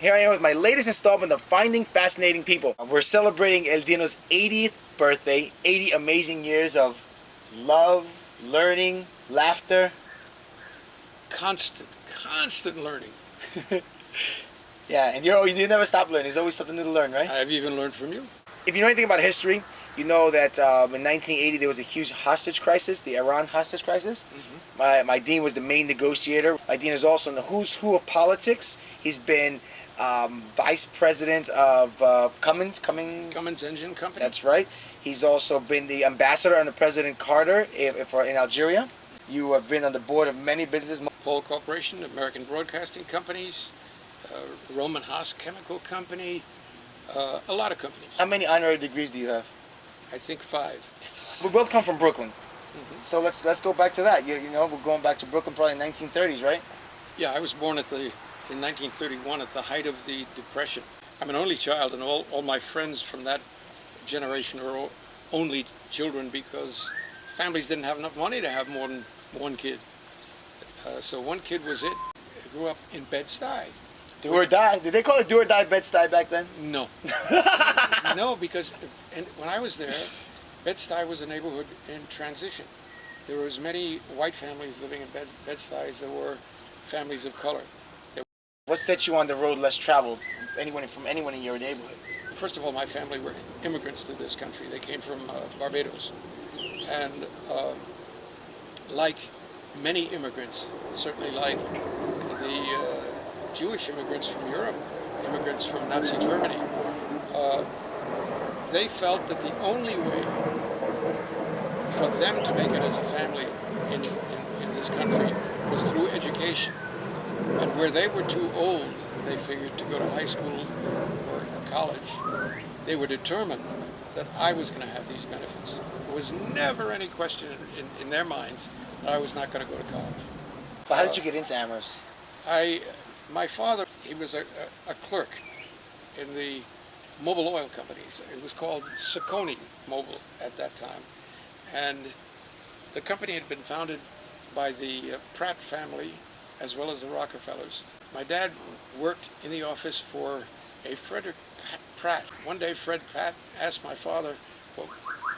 Here I am with my latest installment of Finding Fascinating People. We're celebrating El Dino's 80th birthday, 80 amazing years of love, learning, laughter. Constant learning. Yeah, and you never stop learning. There's always something new to learn, right? I've even learned from you. If you know anything about history, you know that in 1980 there was a huge hostage crisis, the Iran hostage crisis. My dean was the main negotiator. My dean is also in the who's who of politics. He's been vice president of Cummins Engine Company. That's right. He's also been the ambassador under President Carter in Algeria. You have been on the board of many businesses. Paul Corporation, American Broadcasting Companies, Roman Haas Chemical Company, a lot of companies. How many honorary degrees do you have? I think 5. That's awesome. We both come from Brooklyn. So let's go back to that. You know, we're going back to Brooklyn probably in 1930s, right? Yeah, I was born in 1931 at the height of the Depression. I'm an only child, and all my friends from that generation are only children because families didn't have enough money to have more than one kid. So one kid was it. I grew up in Bed-Stuy. Do or die? Did they call it do or die Bed-Stuy back then? No. No, because when I was there, Bed-Stuy was a neighborhood in transition. There were as many white families living in Bed-Stuy as there were families of color. What set you on the road less traveled? From anyone in your neighborhood? First of all, my family were immigrants to this country. They came from Barbados. And like many immigrants, certainly like the Jewish immigrants from Europe, immigrants from Nazi Germany, they felt that the only way for them to make it as a family in this country was through education. And where they were too old, they figured, to go to high school or college, they were determined that I was going to have these benefits. There was never any question in their minds that I was not going to go to college. But how did you get into Amherst? My father, he was a clerk in the Mobil Oil Company. It was called Saccone Mobil at that time. And the company had been founded by the Pratt family as well as the Rockefellers. My dad worked in the office for a Frederick Pratt. One day Fred Pratt asked my father, well,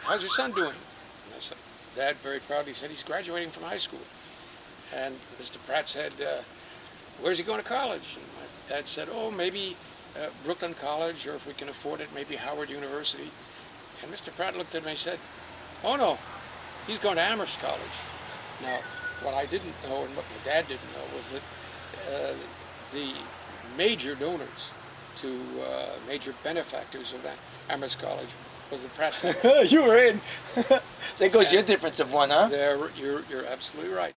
how's your son doing? And I said, Dad very proudly said, he's graduating from high school. And Mr. Pratt said, where's he going to college? And my dad said, oh, maybe Brooklyn College, or if we can afford it, maybe Howard University. And Mr. Pratt looked at me and said, oh no, he's going to Amherst College. Now, what I didn't know and what my dad didn't know was that the major donors to major benefactors of that Amherst College was the Pratt family. You were in. There goes your difference of one, huh? You're absolutely right.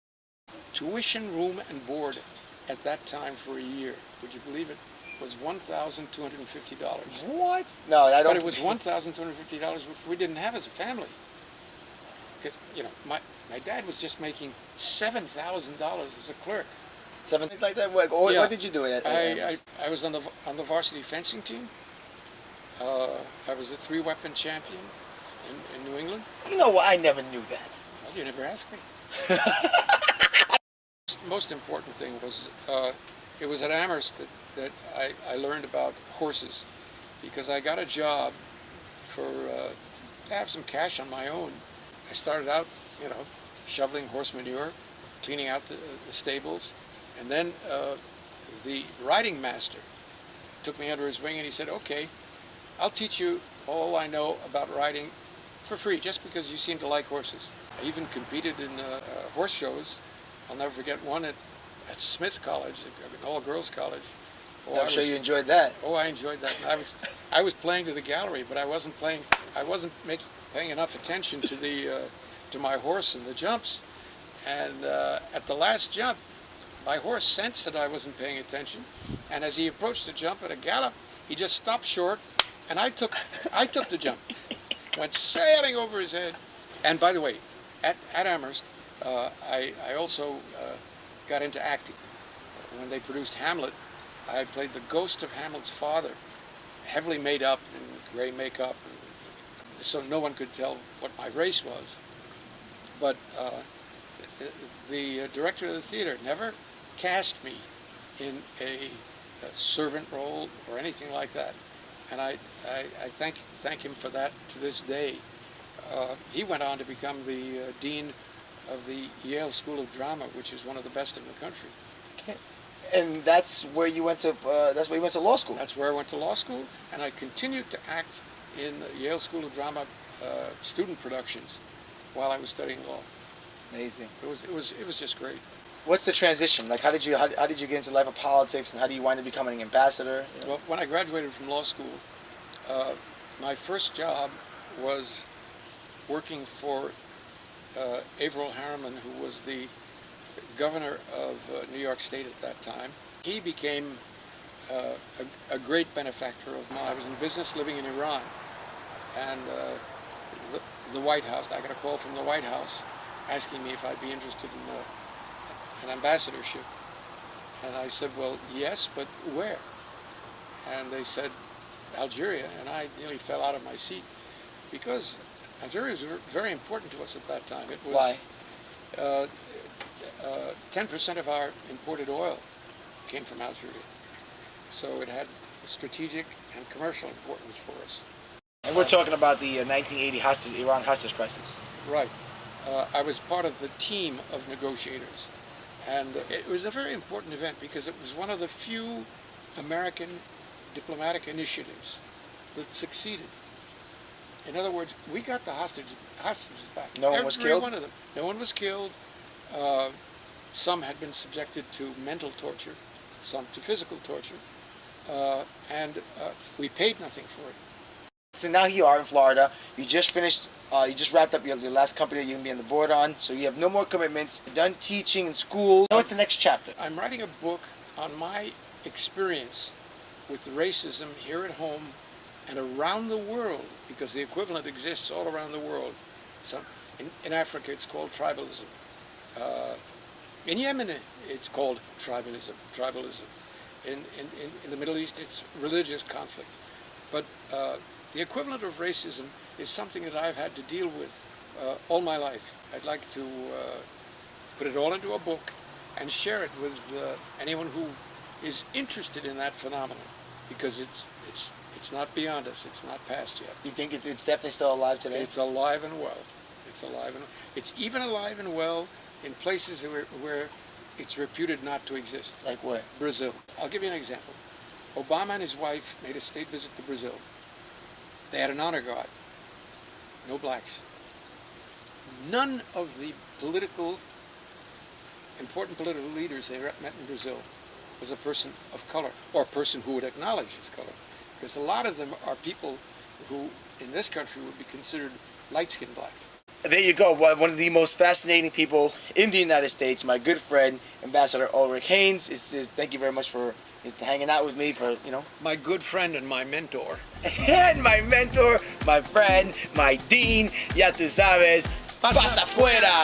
Tuition, room, and board at that time for a year, would you believe it, was $1,250. What? No, I don't. But it was $1,250 which we didn't have as a family. Because, you know, my dad was just making $7,000 as a clerk. Something like that? What did you do at I was on the varsity fencing team. I was a 3-weapon champion in New England. You know what? I never knew that. Well, you never asked me. Most important thing was it was at Amherst that I learned about horses, because I got a job to have some cash on my own. I started out, you know, shoveling horse manure, cleaning out the stables, and then the riding master took me under his wing and he said, okay, I'll teach you all I know about riding for free, just because you seem to like horses. I even competed in horse shows. I'll never forget one at Smith College, an all-girls college. Oh, I'm sure you enjoyed that. Oh, I enjoyed that. And I was playing to the gallery, but I wasn't paying enough attention to my horse and the jumps. And at the last jump, my horse sensed that I wasn't paying attention, and as he approached the jump at a gallop, he just stopped short, and I took the jump, went sailing over his head. And by the way, at Amherst, I also got into acting. When they produced Hamlet, I played the ghost of Hamlet's father, heavily made up in gray makeup, so no one could tell what my race was. But the director of the theater never cast me in a servant role or anything like that. And I thank him for that to this day. He went on to become the dean of the Yale School of Drama, which is one of the best in the country. Okay. And that's where you went to. That's where you went to law school. That's where I went to law school, and I continued to act in the Yale School of Drama student productions while I was studying law. Amazing. It was just great. What's the transition? Like, how did you get into life of politics, and how do you wind up becoming an ambassador? You know? Well, when I graduated from law school, my first job was working for Averell Harriman, who was the governor of New York State at that time. He became a great benefactor of mine. I was in business living in Iran, and the White House, I got a call from the White House asking me if I'd be interested in an ambassadorship. And I said, well, yes, but where? And they said, Algeria, and I nearly fell out of my seat because Algeria was very important to us at that time. It was, Why? 10% of our imported oil came from Algeria. So it had strategic and commercial importance for us. And we're talking about the 1980 Iran hostage crisis. Right. I was part of the team of negotiators. And it was a very important event because it was one of the few American diplomatic initiatives that succeeded. In other words, we got the hostages back. No one was killed? Every one of them. No one was killed. Some had been subjected to mental torture, some to physical torture, and we paid nothing for it. So now you are in Florida. You just finished. You just wrapped up your last company that you're gonna be on the board on. So you have no more commitments. You're done teaching in school. Now what's the next chapter? I'm writing a book on my experience with racism here at home and around the world, because the equivalent exists all around the world. So in Africa, it's called tribalism. In Yemen, it's called tribalism. In the Middle East, it's religious conflict. But the equivalent of racism is something that I've had to deal with all my life. I'd like to put it all into a book and share it with anyone who is interested in that phenomenon, because it's not beyond us. It's not past yet. You think it's definitely still alive today? It's alive and well. It's even alive and well in places where it's reputed not to exist. Like where? Brazil. I'll give you an example. Obama and his wife made a state visit to Brazil. They had an honor guard. No blacks. None of the important political leaders they met in Brazil was a person of color, or a person who would acknowledge his color. Because a lot of them are people who, in this country, would be considered light-skinned black. There you go. One of the most fascinating people in the United States, my good friend, Ambassador Ulric Haynes. Thank you very much for hanging out with me My good friend and my mentor. And my mentor, my friend, my dean, ya tú sabes, pasa fuera.